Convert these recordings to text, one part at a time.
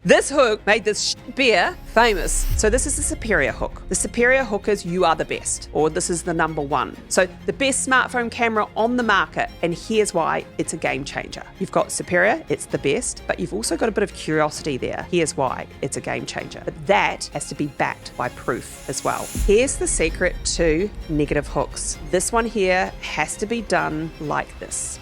This hook made this beer famous. So this is the superior hook. The superior hook is you are the best, or this is the number one. So the best smartphone camera on the market, and here's why it's a game changer. You've got superior, it's the best, but you've also got a bit of curiosity there. Here's why it's a game changer. But that has to be backed by proof as well. Here's the secret to negative hooks. This one here has to be done like this.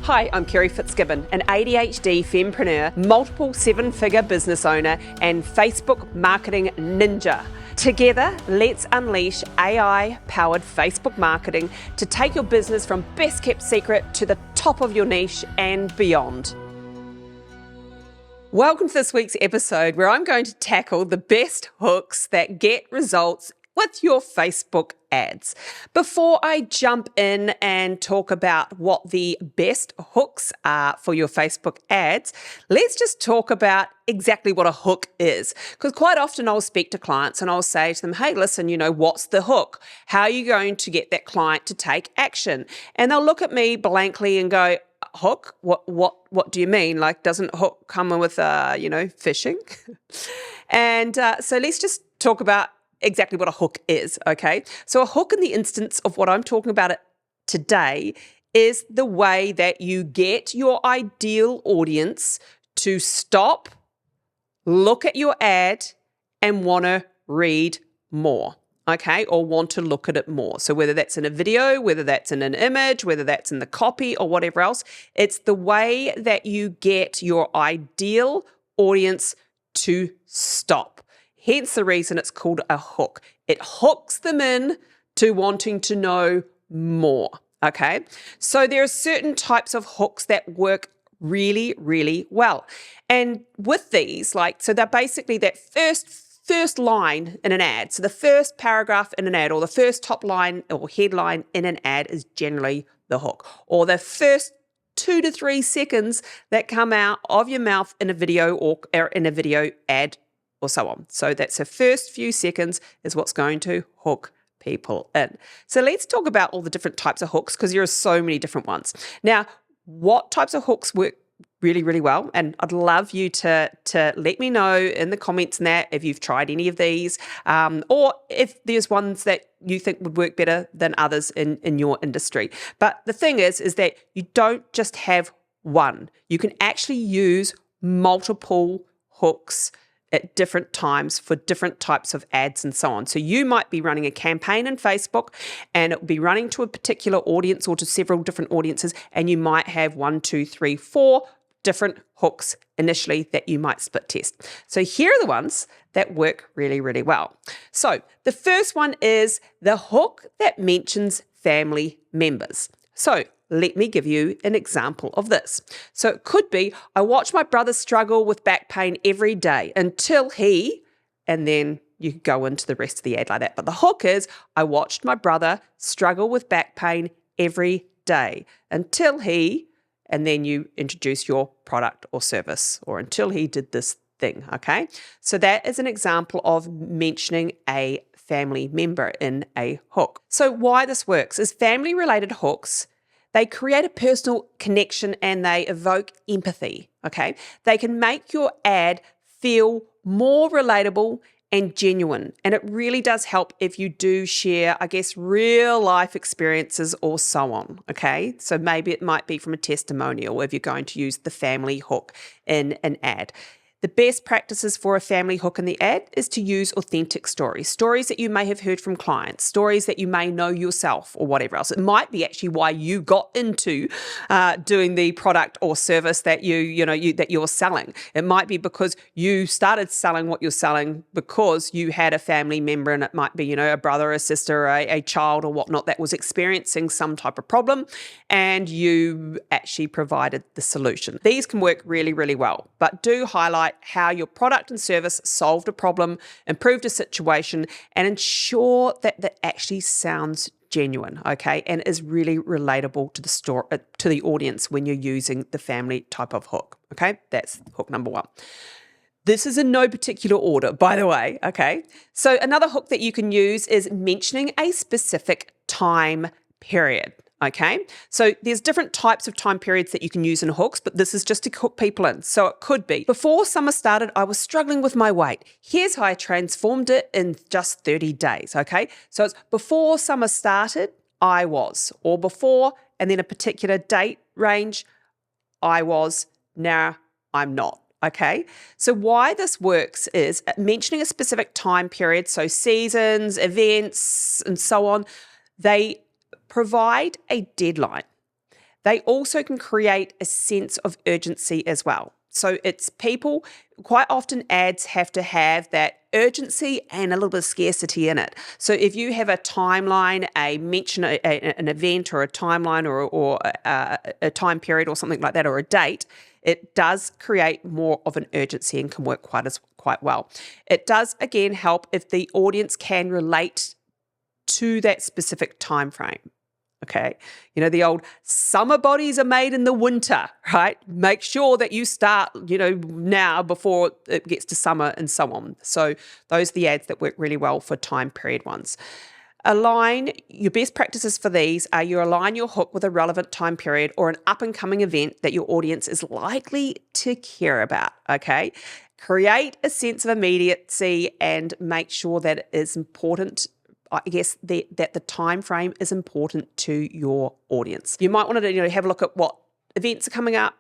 Hi, I'm Kerry Fitzgibbon, an ADHD fempreneur, multiple seven-figure business owner, and Facebook marketing ninja. Together, let's unleash AI-powered Facebook marketing to take your business from best-kept secret to the top of your niche and beyond. Welcome to this week's episode where I'm going to tackle the best hooks that get results with your Facebook ads. Before I jump in and talk about what the best hooks are for your Facebook ads, let's just talk about exactly what a hook is. Because quite often I'll speak to clients and I'll say to them, hey, listen, what's the hook? How are you going to get that client to take action? And they'll look at me blankly and go, hook? What do you mean? Like, doesn't hook come with, fishing? And so let's just talk about exactly what a hook is, okay? So a hook in the instance of what I'm talking about today is the way that you get your ideal audience to stop, look at your ad, and want to read more, okay? Or want to look at it more. So whether that's in a video, whether that's in an image, whether that's in the copy or whatever else, it's the way that you get your ideal audience to stop. Hence the reason it's called a hook. It hooks them in to wanting to know more, okay? So there are certain types of hooks that work really, really well. And with these, so they're basically that first line in an ad. So the first paragraph in an ad, or the first top line or headline in an ad is generally the hook. Or the first 2 to 3 seconds that come out of your mouth in a video or in a video ad, or so on. So that's the first few seconds is what's going to hook people in. So let's talk about all the different types of hooks, because there are so many different ones. Now, what types of hooks work really, really well? And I'd love you to let me know in the comments and that if you've tried any of these, or if there's ones that you think would work better than others in your industry. But the thing is that you don't just have one. You can actually use multiple hooks at different times for different types of ads and so on. So you might be running a campaign in Facebook and it will be running to a particular audience or to several different audiences, and you might have 1, 2, 3, 4 different hooks initially that you might split test. So here are the ones that work really, really well. So the first one is the hook that mentions family members. So let me give you an example of this. So it could be, I watch my brother struggle with back pain every day until he, and then you could go into the rest of the ad like that. But the hook is, I watched my brother struggle with back pain every day until he, and then you introduce your product or service, or until he did this thing, okay? So that is an example of mentioning a family member in a hook. So why this works is family-related hooks, they create a personal connection and they evoke empathy, okay? They can make your ad feel more relatable and genuine. And it really does help if you do share, real life experiences or so on, okay? So maybe it might be from a testimonial if you're going to use the family hook in an ad. The best practices for a family hook in the ad is to use authentic stories that you may have heard from clients, stories that you may know yourself or whatever else. It might be actually why you got into doing the product or service that you're selling. It might be because you started selling what you're selling because you had a family member, and it might be, a brother, a sister, a child or whatnot that was experiencing some type of problem, and you actually provided the solution. These can work really, really well, but do highlight how your product and service solved a problem, improved a situation, and ensure that that actually sounds genuine, okay, and is really relatable to the store, to the audience when you're using the family type of hook, okay? That's hook number 1. This is in no particular order, by the way, okay? So another hook that you can use is mentioning a specific time period, Okay, so there's different types of time periods that you can use in hooks, but this is just to hook people in. So it could be, before summer started, I was struggling with my weight. Here's how I transformed it in just 30 days. Okay, so it's before summer started, I was, or before, and then a particular date range, I was, now I'm not. Okay, so why this works is mentioning a specific time period, so seasons, events, and so on, they provide a deadline. They also can create a sense of urgency as well. So it's people, quite often ads have to have that urgency and a little bit of scarcity in it. So if you have a timeline, an event or a timeline or a time period or something like that, or a date, it does create more of an urgency and can work quite well. It does, again, help if the audience can relate to that specific time frame. Okay, you know, the old summer bodies are made in the winter, right? Make sure that you start, now before it gets to summer and so on. So those are the ads that work really well for time period ones. Your best practices for these are you align your hook with a relevant time period or an up and coming event that your audience is likely to care about, okay? Create a sense of immediacy and make sure that it is important, I guess, that the time frame is important to your audience. You might want to have a look at what events are coming up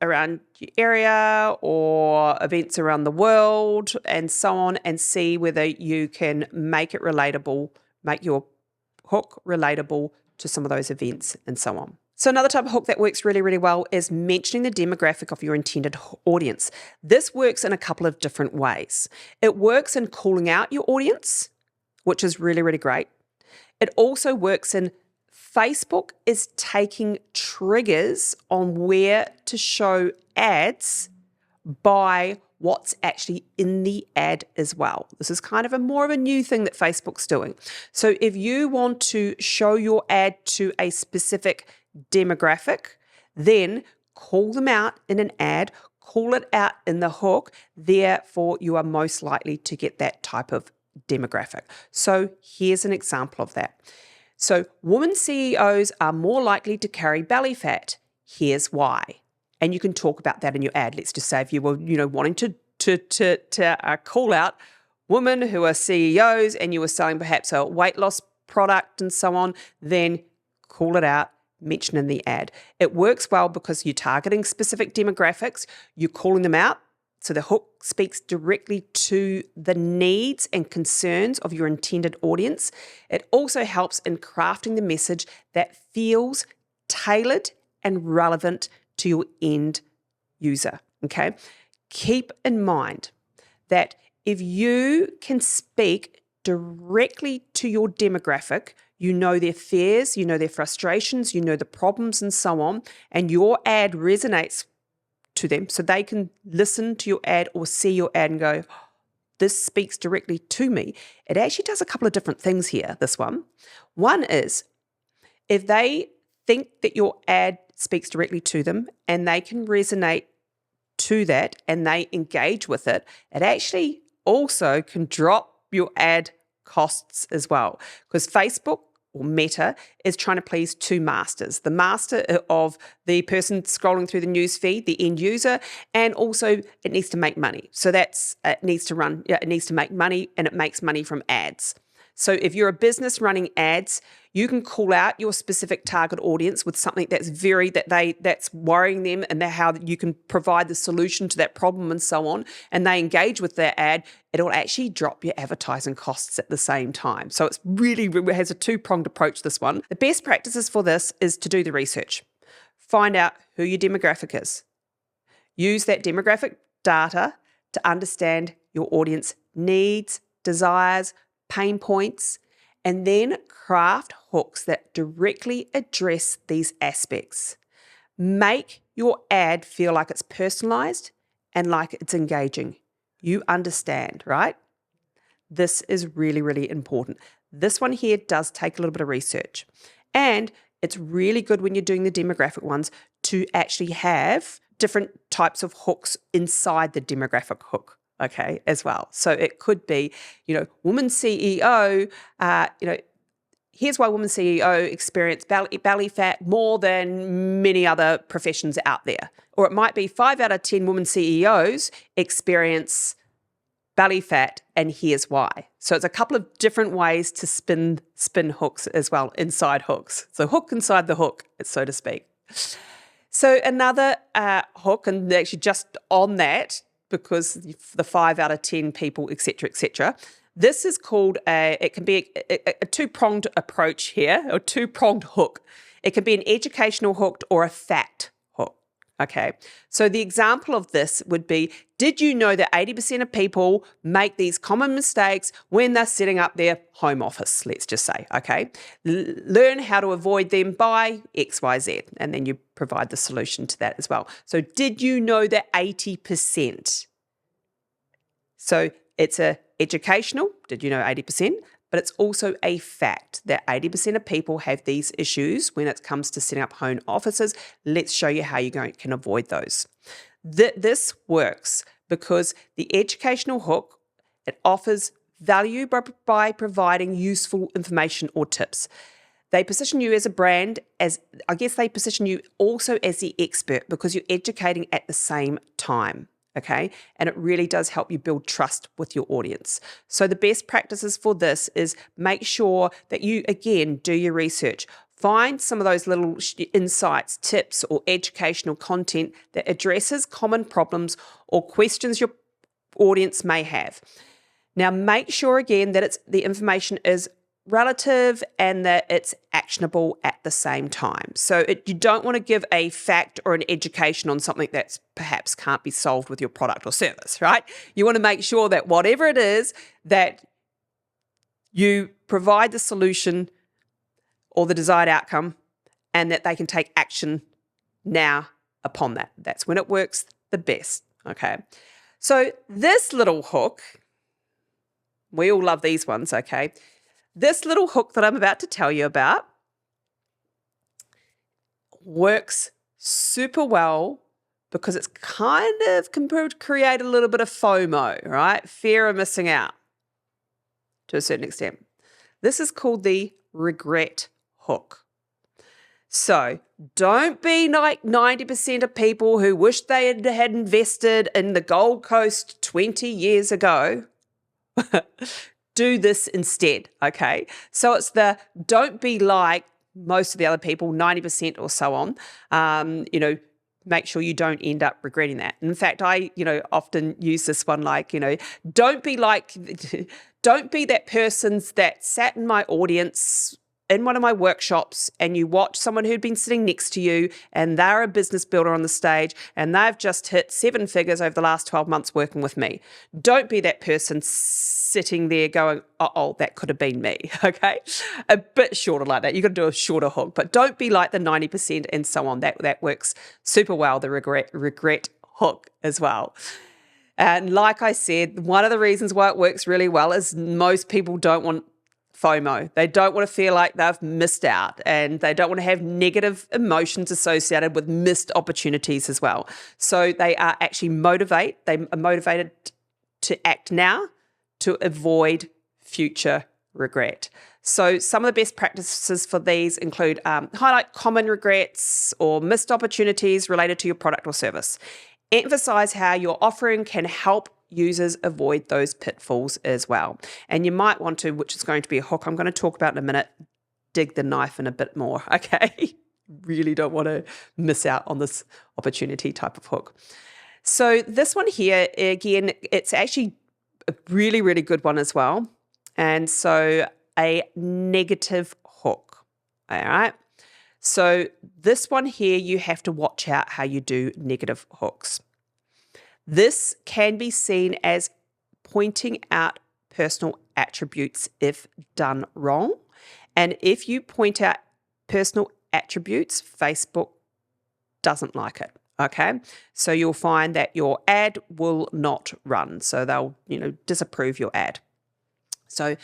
around your area or events around the world and so on, and see whether you can make it relatable, make your hook relatable to some of those events and so on. So another type of hook that works really, really well is mentioning the demographic of your intended audience. This works in a couple of different ways. It works in calling out your audience, which is really, really great. It also works in Facebook is taking triggers on where to show ads by what's actually in the ad as well. This is kind of more of a new thing that Facebook's doing. So if you want to show your ad to a specific demographic, then call them out in an ad, call it out in the hook. Therefore, you are most likely to get that type of demographic. So here's an example of that. So women CEOs are more likely to carry belly fat. Here's why. And you can talk about that in your ad. Let's just say if you were, wanting to call out women who are CEOs and you were selling perhaps a weight loss product and so on, then call it out, mention in the ad. It works well because you're targeting specific demographics, you're calling them out. So the hook speaks directly to the needs and concerns of your intended audience. It also helps in crafting the message that feels tailored and relevant to your end user, okay? Keep in mind that if you can speak directly to your demographic, you know their fears, you know their frustrations, you know the problems and so on, and your ad resonates to them, so they can listen to your ad or see your ad and go, this speaks directly to me. It actually does a couple of different things here, this one. One is, if they think that your ad speaks directly to them and they can resonate to that and they engage with it, it actually also can drop your ad costs as well. Because Facebook or Meta is trying to please two masters, the master of the person scrolling through the news feed, the end user, and also it needs to make money. So it needs to make money, and it makes money from ads. So if you're a business running ads, you can call out your specific target audience with something that's worrying them, and how you can provide the solution to that problem and so on, and they engage with their ad. It'll actually drop your advertising costs at the same time. So it has a two-pronged approach, this one. The best practices for this is to do the research. Find out who your demographic is. Use that demographic data to understand your audience needs, desires, pain points, and then craft hooks that directly address these aspects. Make your ad feel like it's personalized and like it's engaging. You understand, right? This is really, really important. This one here does take a little bit of research, and it's really good when you're doing the demographic ones to actually have different types of hooks inside the demographic hook. As well. So it could be, woman CEO, here's why women CEO experience belly fat more than many other professions out there. Or it might be 5 out of 10 women CEOs experience belly fat, and here's why. So it's a couple of different ways to spin hooks as well, inside hooks. So hook inside the hook, so to speak. So another hook, and actually just on that, because the 5 out of 10 people, etc., this is called it can be a two-pronged approach here, or two-pronged hook. It can be an educational hook or a fact hook, okay? So the example of this would be, did you know that 80% of people make these common mistakes when they're setting up their home office, let's just say, okay? Learn how to avoid them by X, Y, Z, and then you provide the solution to that as well. So did you know that 80%? So it's a educational, did you know 80%? But it's also a fact that 80% of people have these issues when it comes to setting up home offices. Let's show you how you can avoid those. This works because the educational hook, it offers value by providing useful information or tips. They position you as a brand they position you also as the expert because you're educating at the same time. Okay, and it really does help you build trust with your audience. So the best practices for this is make sure that you, again, do your research. Find some of those little insights, tips, or educational content that addresses common problems or questions your audience may have. Now, make sure, again, that the information is relative and that it's actionable at the same time. So you don't want to give a fact or an education on something that's perhaps can't be solved with your product or service, right? You want to make sure that whatever it is, that you provide the solution or the desired outcome and that they can take action now upon that. That's when it works the best, okay? So this little hook, we all love these ones, okay? This little hook that I'm about to tell you about works super well because it's kind of can create a little bit of FOMO, right? Fear of missing out to a certain extent. This is called the regret hook. So don't be like 90% of people who wish they had invested in the Gold Coast 20 years ago. Do this instead, okay? So it's don't be like most of the other people, 90% or so on. Make sure you don't end up regretting that. In fact, I, often use this one like, don't be that person that sat in my audience in one of my workshops and you watch someone who'd been sitting next to you and they're a business builder on the stage and they've just hit 7 figures over the last 12 months working with me. Don't be that person sitting there going, uh-oh, that could have been me, okay? A bit shorter like that. You've got to do a shorter hook, but don't be like the 90% and so on. That works super well, the regret hook as well. And like I said, one of the reasons why it works really well is most people don't want FOMO. They don't want to feel like they've missed out and they don't want to have negative emotions associated with missed opportunities as well. So they are actually motivated to act now to avoid future regret. So some of the best practices for these include highlight common regrets or missed opportunities related to your product or service. Emphasize how your offering can help users avoid those pitfalls as well. And you might want to, which is going to be a hook I'm going to talk about in a minute, dig the knife in a bit more, okay? Really don't want to miss out on this opportunity type of hook. So this one here, again, it's actually a really, really good one as well. And so a negative hook, all right? So this one here, you have to watch out how you do negative hooks. This can be seen as pointing out personal attributes if done wrong. And if you point out personal attributes, Facebook doesn't like it, okay? So you'll find that your ad will not run. So they'll, disapprove your ad. So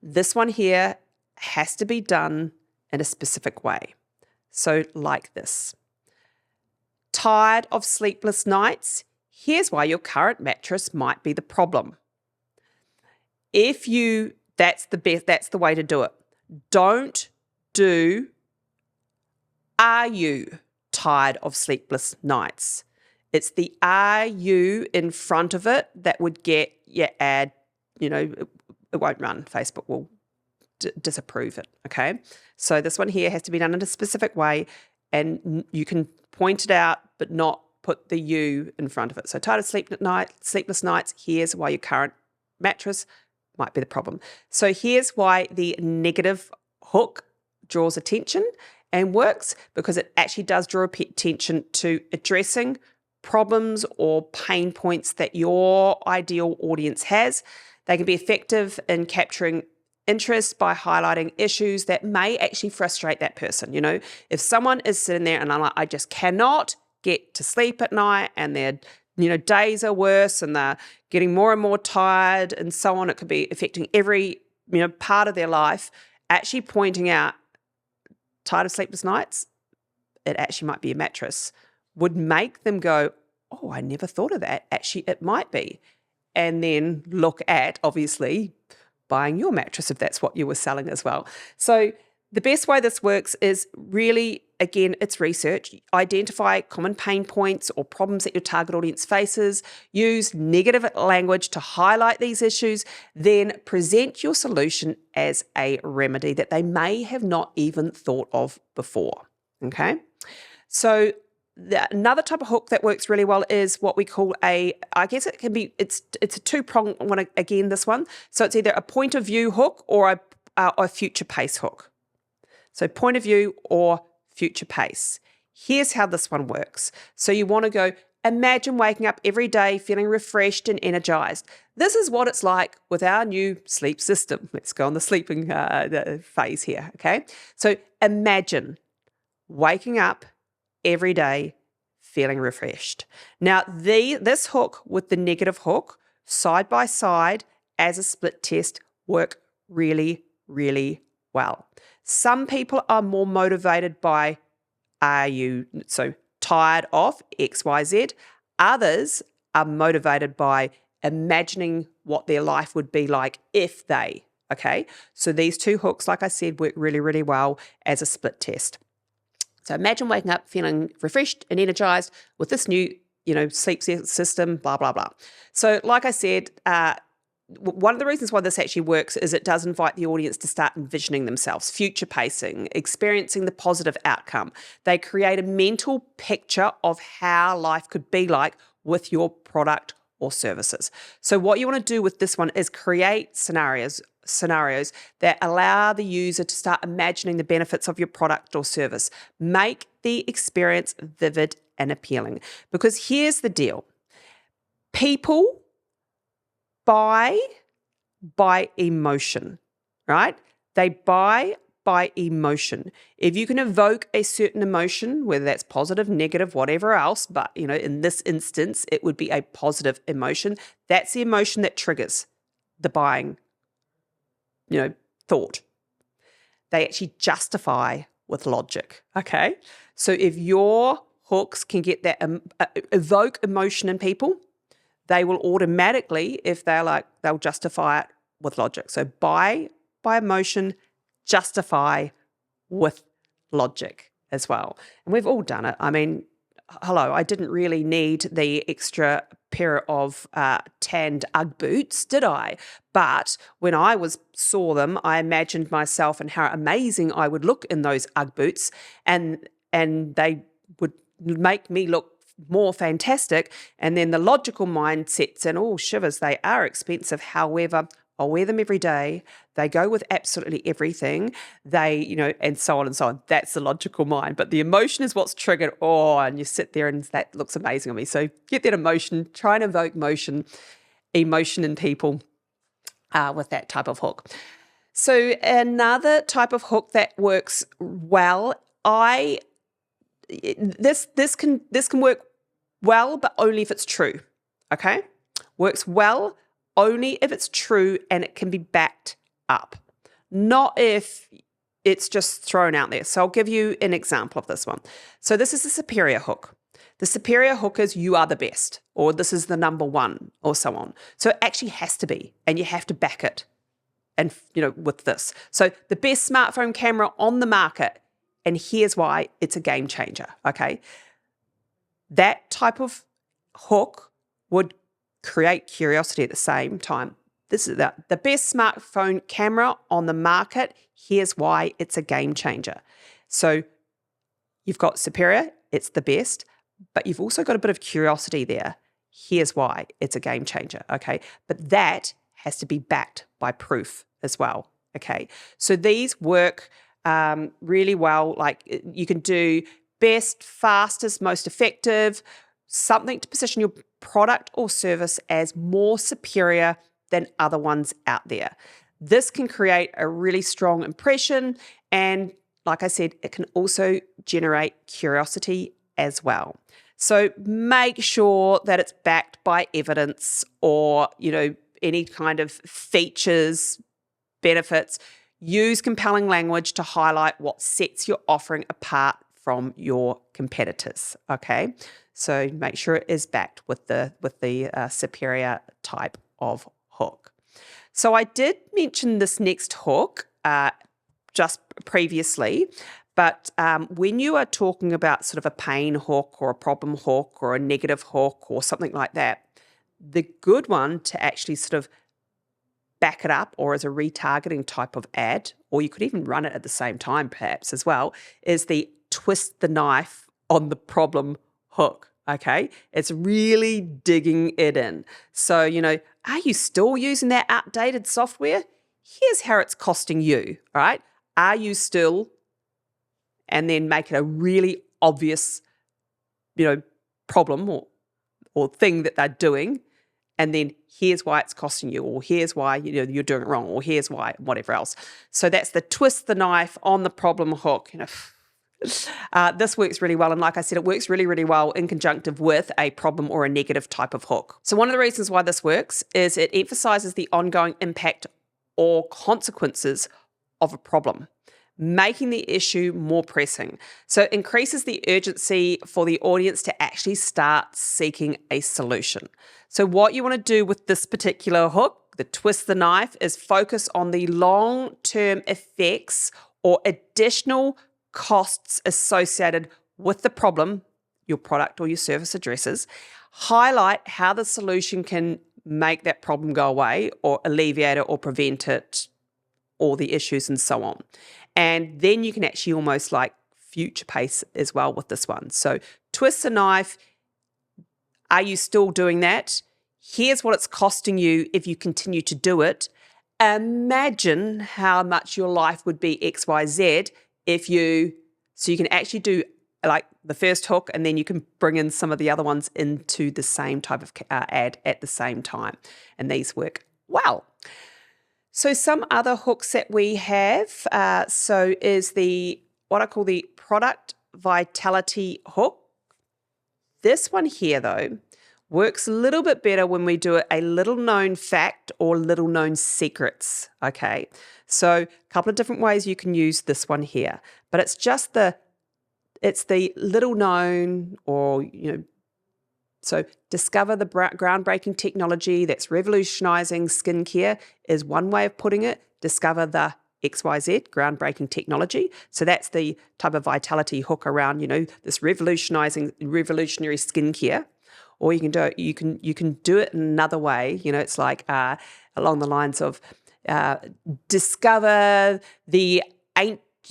this one here has to be done in a specific way. So like this. Tired of sleepless nights? Here's why your current mattress might be the problem. That's the way to do it. Don't do, are you tired of sleepless nights? It's the are you in front of it that would get your ad, it won't run. Facebook will disapprove it, okay? So this one here has to be done in a specific way, and you can point it out but not put the you in front of it. So tired of sleepless nights, here's why your current mattress might be the problem. So here's why the negative hook draws attention and works, because it actually does draw attention to addressing problems or pain points that your ideal audience has. They can be effective in capturing interest by highlighting issues that may actually frustrate that person. If someone is sitting there and I'm like, I just cannot get to sleep at night, and their days are worse and they're getting more and more tired and so on, it could be affecting every part of their life. Actually pointing out tired of sleepless nights, it actually might be a mattress, would make them go, oh, I never thought of that. Actually, it might be. And then look at, obviously, buying your mattress if that's what you were selling as well. So the best way this works is really, again, it's research. Identify common pain points or problems that your target audience faces. Use negative language to highlight these issues. Then present your solution as a remedy that they may have not even thought of before. Okay? So another type of hook that works really well is what we call it's a two-pronged one again, this one. So it's either a point of view hook or a future pace hook. So point of view or future pace. Here's how this one works. So you want to go, imagine waking up every day feeling refreshed and energized. This is what it's like with our new sleep system. Let's go on the sleeping phase here, okay? So imagine waking up every day feeling refreshed. Now, this hook with the negative hook, side by side as a split test, work really, really well. Some people are more motivated by, are you so tired of XYZ? Others are motivated by imagining what their life would be like if they, okay? So these two hooks, like I said, work really, really well as a split test. So imagine waking up feeling refreshed and energized with this new, sleep system, blah, blah, blah. So like I said, one of the reasons why this actually works is it does invite the audience to start envisioning themselves, future pacing, experiencing the positive outcome. They create a mental picture of how life could be like with your product or services. So what you want to do with this one is create scenarios that allow the user to start imagining the benefits of your product or service. Make the experience vivid and appealing. Because here's the deal. People buy by emotion, right? They buy by emotion. If you can evoke a certain emotion, whether that's positive, negative, whatever else, but in this instance, it would be a positive emotion. That's the emotion that triggers the buying, thought. They actually justify with logic, okay? So if your hooks can get that, evoke emotion in people, they will automatically, if they'll justify it with logic. So buy by emotion, justify with logic as well. And we've all done it. I mean, hello, I didn't really need the extra pair of tanned Ugg boots, did I? But when I saw them, I imagined myself and how amazing I would look in those Ugg boots, and they would make me look more fantastic. And then the logical mind sets in, oh, shivers, they are expensive. However, I'll wear them every day. They go with absolutely everything. And so on and so on. That's the logical mind. But the emotion is what's triggered. Oh, and you sit there and that looks amazing on me. So get that emotion, try and evoke emotion in people with that type of hook. So another type of hook that works well, this can work well, but only if it's true, okay? Works well only if it's true and it can be backed up, not if it's just thrown out there. So I'll give you an example of this one. So this is the superior hook. The superior hook is you are the best, or this is the number one, or so on. So it actually has to be, and you have to back it and with this. So the best smartphone camera on the market, and here's why it's a game changer, okay? That type of hook would create curiosity at the same time. This is the best smartphone camera on the market. Here's why it's a game changer. So you've got superior, it's the best, but you've also got a bit of curiosity there. Here's why it's a game changer, okay? But that has to be backed by proof as well, okay? So these work really well. Like you can do best, fastest, most effective, something to position your product or service as more superior than other ones out there. This can create a really strong impression, and like I said, it can also generate curiosity as well. So make sure that it's backed by evidence or, any kind of features, benefits. Use compelling language to highlight what sets your offering apart from your competitors, okay? So make sure it is backed with the superior type of hook. So I did mention this next hook just previously, but when you are talking about sort of a pain hook or a problem hook or a negative hook or something like that, the good one to actually sort of back it up or as a retargeting type of ad, or you could even run it at the same time perhaps as well, is the twist the knife on the problem hook, okay? It's really digging it in. So, are you still using that outdated software? Here's how it's costing you, all right? Are you still? And then make it a really obvious, problem or thing that they're doing. And then here's why it's costing you, or here's why you're doing it wrong, or here's why, whatever else. So that's the twist the knife on the problem hook. This works really well. And like I said, it works really, really well in conjunctive with a problem or a negative type of hook. So one of the reasons why this works is it emphasizes the ongoing impact or consequences of a problem, making the issue more pressing. So it increases the urgency for the audience to actually start seeking a solution. So what you want to do with this particular hook, the twist the knife, is focus on the long-term effects or additional costs associated with the problem your product or your service addresses. Highlight how the solution can make that problem go away or alleviate it or prevent it, or the issues and so on. And then you can actually almost like future pace as well with this one. So twist the knife. Are you still doing that? Here's what it's costing you if you continue to do it. Imagine how much your life would be XYZ so you can actually do like the first hook, and then you can bring in some of the other ones into the same type of ad at the same time. And these work well. So some other hooks that we have, is what I call the product vitality hook. This one here, though, works a little bit better when we do a little known fact or little known secrets, okay? So a couple of different ways you can use this one here, but it's just it's the little known or, so discover the groundbreaking technology that's revolutionizing skincare is one way of putting it. Discover the XYZ, groundbreaking technology. So that's the type of vitality hook around, this revolutionary skincare. Or you can do it another way. It's like along the lines of discover the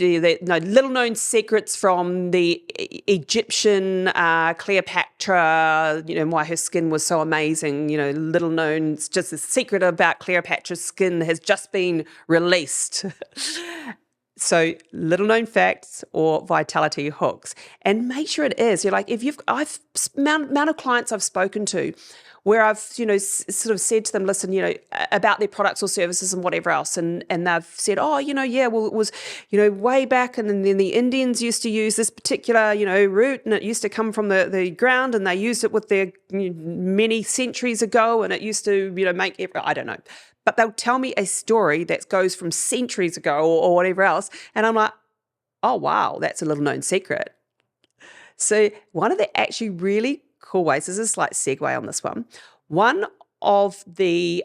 little known secrets from the Egyptian Cleopatra, why her skin was so amazing. Little known, it's just a secret about Cleopatra's skin has just been released. So little known facts or vitality hooks, and make sure it is. I've amount of clients I've spoken to where I've, sort of said to them, listen, about their products or services and whatever else. And they've said, oh, it was, way back. And then the Indians used to use this particular, root, and it used to come from the ground, and they used it with their many centuries ago. And it used to, I don't know. But they'll tell me a story that goes from centuries ago or whatever else. And I'm like, oh, wow, that's a little known secret. So one of the actually really cool ways, this is a slight segue on this one. One of the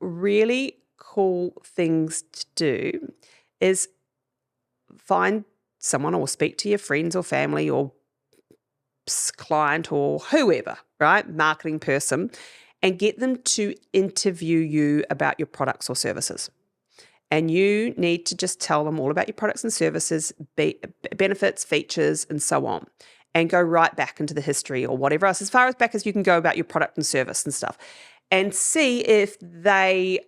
really cool things to do is find someone or speak to your friends or family or client or whoever, right? Marketing person, and get them to interview you about your products or services. And you need to just tell them all about your products and services, benefits, features, and so on, and go right back into the history or whatever else, as far as back as you can go about your product and service and stuff, and see if they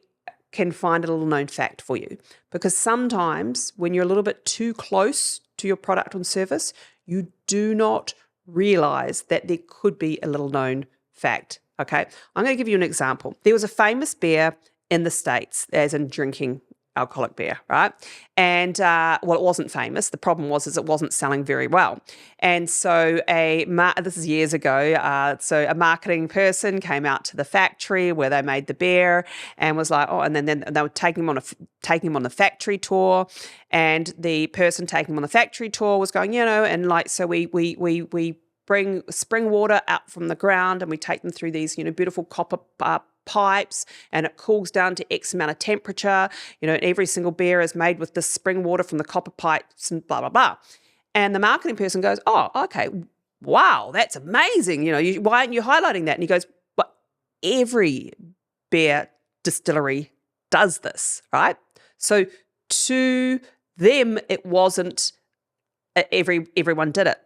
can find a little known fact for you. Because sometimes when you're a little bit too close to your product and service, you do not realize that there could be a little known fact. Okay, I'm going to give you an example. There was a famous beer in the States, as in drinking alcoholic beer, right? And it wasn't famous. The problem was it wasn't selling very well. And so this is years ago. So a marketing person came out to the factory where they made the beer and was like, and then they were taking him on the factory tour. And the person taking him on the factory tour was going, and like, so we bring spring water out from the ground and we take them through these, beautiful copper pipes, and it cools down to X amount of temperature. Every single beer is made with this spring water from the copper pipes and blah, blah, blah. And the marketing person goes, oh, okay, wow, that's amazing. Why aren't you highlighting that? And he goes, but every beer distillery does this, right? So to them, it wasn't everyone did it,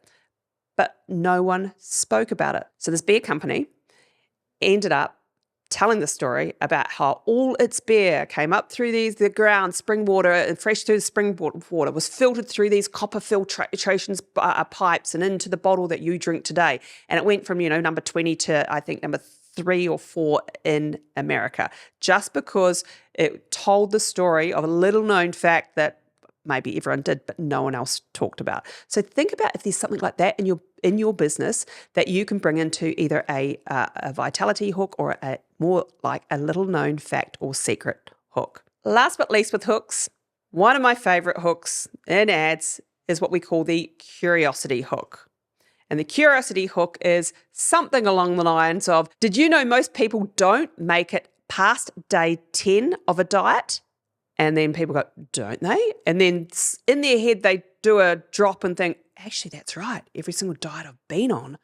but no one spoke about it. So this beer company ended up telling the story about how all its beer came up through the ground, spring water, and fresh through the spring water, was filtered through these copper filtrations pipes and into the bottle that you drink today. And it went from, number 20 to, I think, number 3 or 4 in America, just because it told the story of a little known fact that maybe everyone did, but no one else talked about. So think about if there's something like that in your business that you can bring into either a vitality hook or a more like a little known fact or secret hook. Last but least with hooks, one of my favorite hooks in ads is what we call the curiosity hook. And the curiosity hook is something along the lines of, did you know most people don't make it past day 10 of a diet? And then people go, don't they? And then in their head, they do a drop and think, actually, that's right. Every single diet I've been on,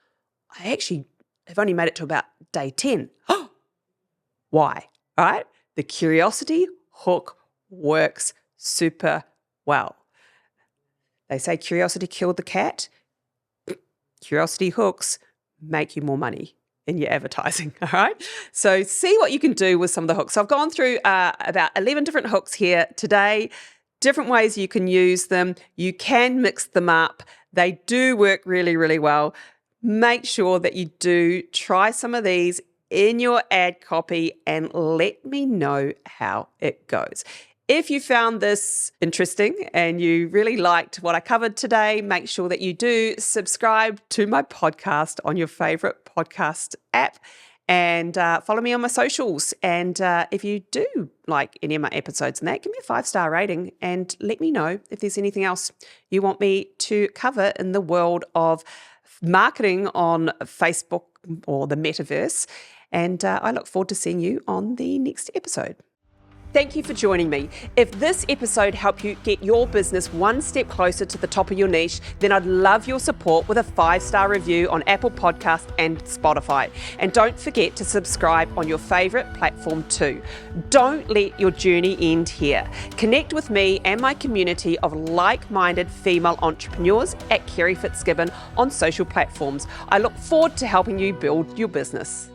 I actually have only made it to about day 10. Oh, why? All right? The curiosity hook works super well. They say curiosity killed the cat. Curiosity hooks make you more money in your advertising, all right? So see what you can do with some of the hooks. So I've gone through about 11 different hooks here today, different ways you can use them. You can mix them up. They do work really, really well. Make sure that you do try some of these in your ad copy and let me know how it goes. If you found this interesting and you really liked what I covered today, make sure that you do subscribe to my podcast on your favorite podcast app and follow me on my socials. And if you do like any of my episodes and that, give me a 5-star rating and let me know if there's anything else you want me to cover in the world of marketing on Facebook or the metaverse. And I look forward to seeing you on the next episode. Thank you for joining me. If this episode helped you get your business one step closer to the top of your niche, then I'd love your support with a 5-star review on Apple Podcasts and Spotify. And don't forget to subscribe on your favorite platform too. Don't let your journey end here. Connect with me and my community of like-minded female entrepreneurs at Kerry Fitzgibbon on social platforms. I look forward to helping you build your business.